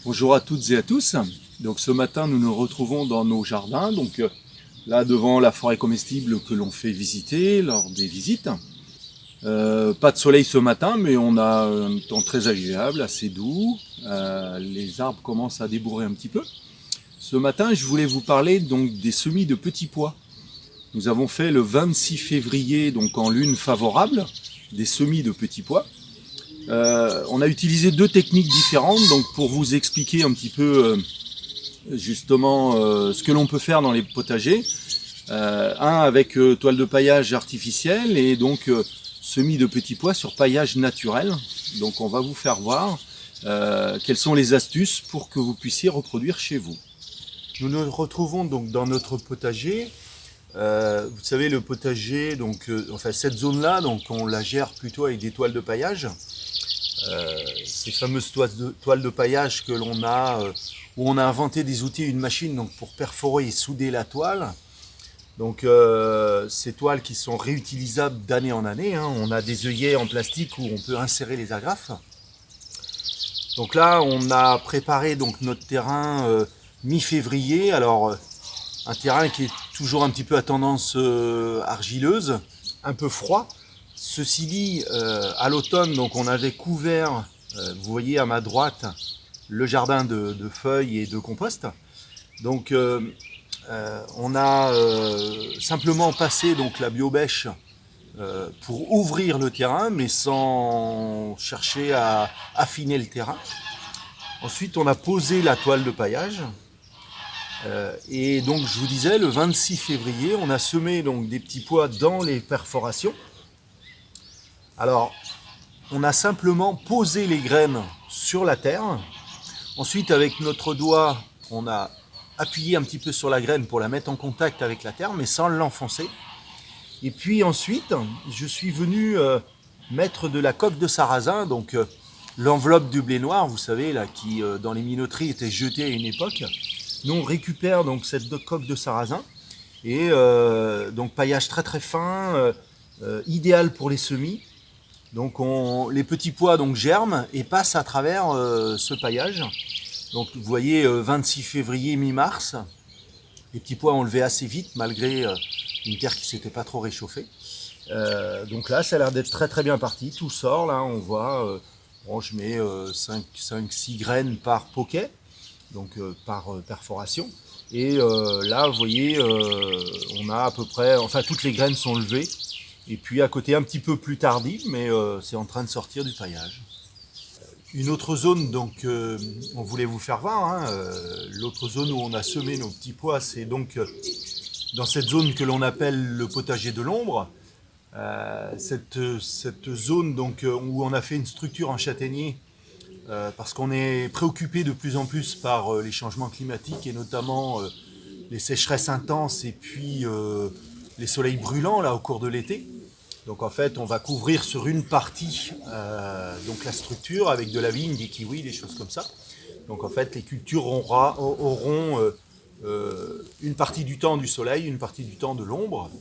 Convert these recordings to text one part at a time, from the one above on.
Bonjour à toutes et à tous. Donc ce matin, nous nous retrouvons dans nos jardins, là devant la forêt comestible que l'on fait visiter lors des visites. Pas de soleil ce matin, mais on a un temps très agréable, assez doux. Les arbres commencent à débourrer un petit peu. Ce matin, je voulais vous parler donc des semis de petits pois. Nous avons fait le 26 février, donc en lune favorable, des semis de petits pois. On a utilisé deux techniques différentes donc pour vous expliquer un petit peu justement ce que l'on peut faire dans les potagers. Un avec toile de paillage artificielle et donc semis de petits pois sur paillage naturel. Donc on va vous faire voir quelles sont les astuces pour que vous puissiez reproduire chez vous. Nous nous retrouvons donc dans notre potager. Vous savez, le potager, enfin cette zone-là, donc on la gère plutôt avec des toiles de paillage. Ces fameuses toiles de paillage que l'on a, où on a inventé des outils, une machine donc, pour perforer et souder la toile. Donc ces toiles qui sont réutilisables d'année en année, hein. On a des œillets en plastique où on peut insérer les agrafes. Donc là, on a préparé donc, notre terrain mi-février. Alors un terrain qui est toujours un petit peu à tendance argileuse, un peu froid. Ceci dit, à l'automne, donc on avait couvert, vous voyez à ma droite, le jardin de feuilles et de compost. Donc on a simplement passé donc, la biobêche pour ouvrir le terrain, mais sans chercher à affiner le terrain. Ensuite, on a posé la toile de paillage. Et donc, je vous disais, le 26 février, on a semé donc, des petits pois dans les perforations. Alors, on a simplement posé les graines sur la terre. Ensuite, avec notre doigt, on a appuyé un petit peu sur la graine pour la mettre en contact avec la terre, mais sans l'enfoncer. Et puis ensuite, je suis venu mettre de la coque de sarrasin, donc l'enveloppe du blé noir, vous savez, là, qui dans les minoteries était jetée à une époque. Nous, on récupère donc cette coque de sarrasin et donc paillage très très fin, idéal pour les semis. Donc les petits pois donc, germent et passent à travers ce paillage. Donc vous voyez 26 février, mi-mars, les petits pois ont levé assez vite malgré une terre qui ne s'était pas trop réchauffée. Donc là ça a l'air d'être très très bien parti, tout sort là, on voit, bon, je mets 5-6 graines par poquet, donc par perforation. Et là vous voyez on a à peu près, enfin toutes les graines sont levées. Et puis à côté un petit peu plus tardif, mais c'est en train de sortir du paillage. Une autre zone, donc on voulait vous faire voir, hein, l'autre zone où on a semé nos petits pois, c'est donc dans cette zone que l'on appelle le potager de l'ombre. Cette zone donc, où on a fait une structure en châtaignier, parce qu'on est préoccupé de plus en plus par les changements climatiques et notamment les sécheresses intenses et puis les soleils brûlants là au cours de l'été. Donc en fait, on va couvrir sur une partie donc la structure avec de la vigne, des kiwis, des choses comme ça. Donc en fait, les cultures auront une partie du temps du soleil, une partie du temps de l'ombre.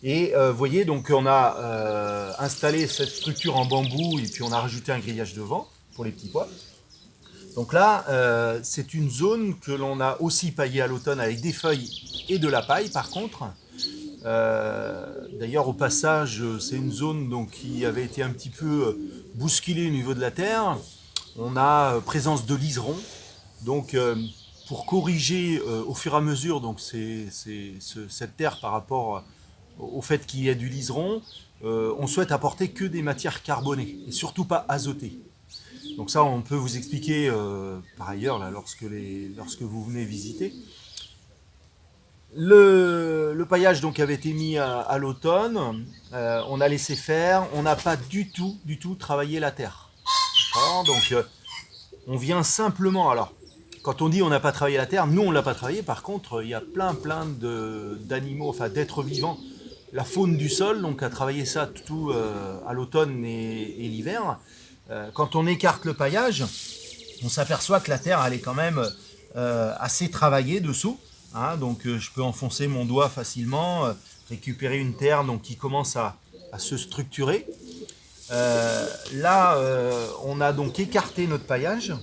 Et vous voyez, donc on a installé cette structure en bambou et puis on a rajouté un grillage de vent pour les petits pois. Donc là, c'est une zone que l'on a aussi paillée à l'automne avec des feuilles et de la paille par contre. D'ailleurs au passage c'est une zone donc, qui avait été un petit peu bousculée au niveau de la terre. On a présence de liserons, donc pour corriger au fur et à mesure donc, cette terre par rapport au fait qu'il y ait du liseron, on souhaite apporter que des matières carbonées et surtout pas azotées. Donc ça on peut vous expliquer par ailleurs là, lorsque vous venez visiter. Le paillage donc avait été mis à l'automne, on a laissé faire, on n'a pas du tout travaillé la terre. Donc on vient simplement, alors quand on dit on n'a pas travaillé la terre, nous on l'a pas travaillé, par contre il y a plein d'animaux, enfin d'êtres vivants, la faune du sol, donc a travaillé ça tout à l'automne et l'hiver. Quand on écarte le paillage, on s'aperçoit que la terre elle est quand même assez travaillée dessous. Hein, donc je peux enfoncer mon doigt facilement, récupérer une terre donc, qui commence à se structurer. Là, on a donc écarté notre paillage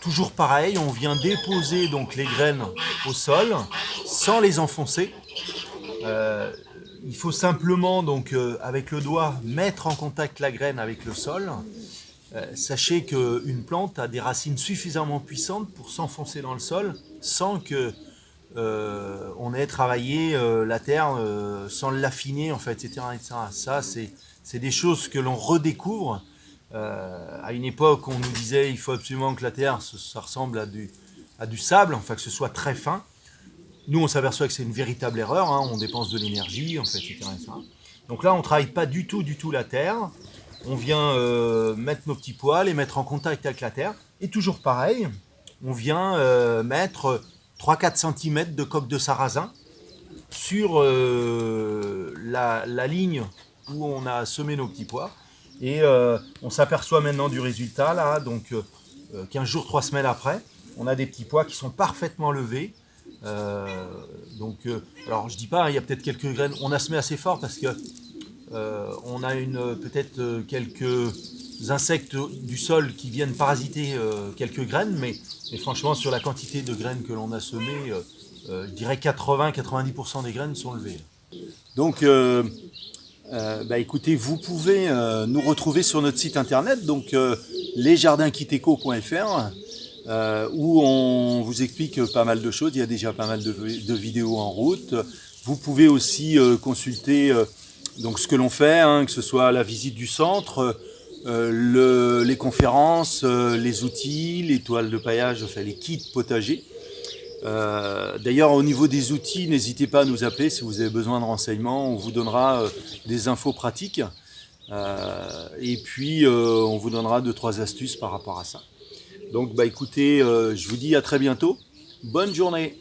toujours pareil, on vient déposer donc les graines au sol sans les enfoncer. Il faut simplement donc avec le doigt mettre en contact la graine avec le sol. Sachez qu'une plante a des racines suffisamment puissantes pour s'enfoncer dans le sol sans que on ait travaillé la terre sans l'affiner en fait, etc., etc. Ça, c'est des choses que l'on redécouvre. À une époque, on nous disait il faut absolument que la terre, ça ressemble à du sable, enfin que ce soit très fin. Nous, on s'aperçoit que c'est une véritable erreur, hein, on dépense de l'énergie, en fait, etc., etc. Donc là, on ne travaille pas du tout la terre. On vient mettre nos petits pois, les mettre en contact avec la terre. Et toujours pareil, on vient mettre 3-4 cm de coque de sarrasin sur la ligne où on a semé nos petits pois. Et on s'aperçoit maintenant du résultat, là, donc 15 jours, 3 semaines après, on a des petits pois qui sont parfaitement levés. Alors je dis pas, il y a peut-être quelques graines, on a semé assez fort parce que on a peut-être quelques insectes du sol qui viennent parasiter quelques graines, mais franchement sur la quantité de graines que l'on a semées, je dirais 80-90% des graines sont levées. Donc, écoutez, vous pouvez nous retrouver sur notre site internet, donc lesjardinskiteco.fr, où on vous explique pas mal de choses. Il y a déjà pas mal de vidéos en route. Vous pouvez aussi consulter donc ce que l'on fait, hein, que ce soit la visite du centre, les conférences, les outils, les toiles de paillage, enfin les kits potagers. D'ailleurs, au niveau des outils, n'hésitez pas à nous appeler si vous avez besoin de renseignements. On vous donnera des infos pratiques et puis on vous donnera 2-3 astuces par rapport à ça. Donc, écoutez, je vous dis à très bientôt. Bonne journée.